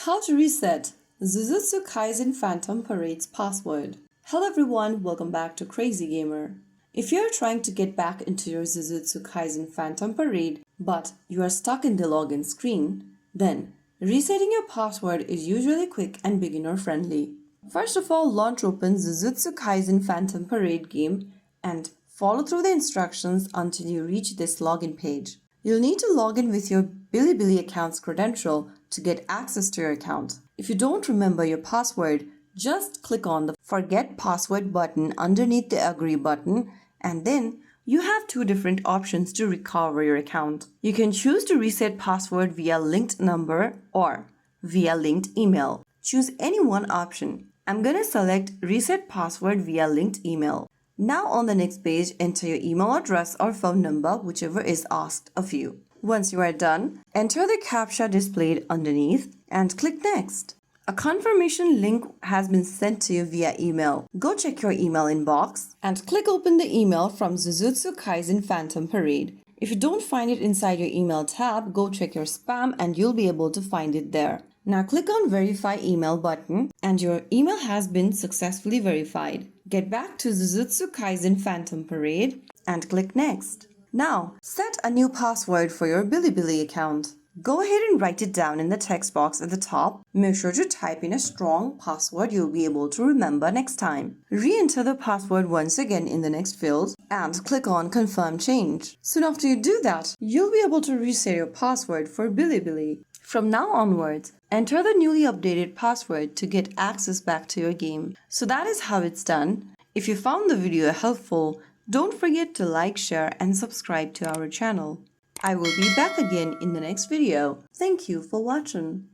How to reset Jujutsu Kaisen Phantom Parade's password. Hello everyone, welcome back to Crazy Gamer. If you're trying to get back into your Jujutsu Kaisen Phantom Parade, but you are stuck in the login screen, then resetting your password is usually quick and beginner friendly. First of all, launch open Jujutsu Kaisen Phantom Parade game and follow through the instructions until you reach this login page. You'll need to log in with your Bilibili account's credential to get access to your account. If you don't remember your password, just click on the Forget Password button underneath the Agree button, and then you have two different options to recover your account. You can choose to reset password via linked number or via linked email. Choose any one option. I'm gonna select Reset Password via linked email. Now on the next page, enter your email address or phone number, whichever is asked of you. Once you are done, enter the CAPTCHA displayed underneath and click Next. A confirmation link has been sent to you via email. Go check your email inbox and click Open the email from Jujutsu Kaisen Phantom Parade. If you don't find it inside your email tab, go check your spam and you'll be able to find it there. Now click on Verify Email button and your email has been successfully verified. Get back to Jujutsu Kaisen Phantom Parade and click Next. Now, set a new password for your Bilibili account. Go ahead and write it down in the text box at the top. Make sure to type in a strong password you'll be able to remember next time. Re-enter the password once again in the next field and click on Confirm Change. Soon after you do that, you'll be able to reset your password for Bilibili. From now onwards, enter the newly updated password to get access back to your game. So that is how it's done. If you found the video helpful, don't forget to like, share and subscribe to our channel. I will be back again in the next video. Thank you for watching.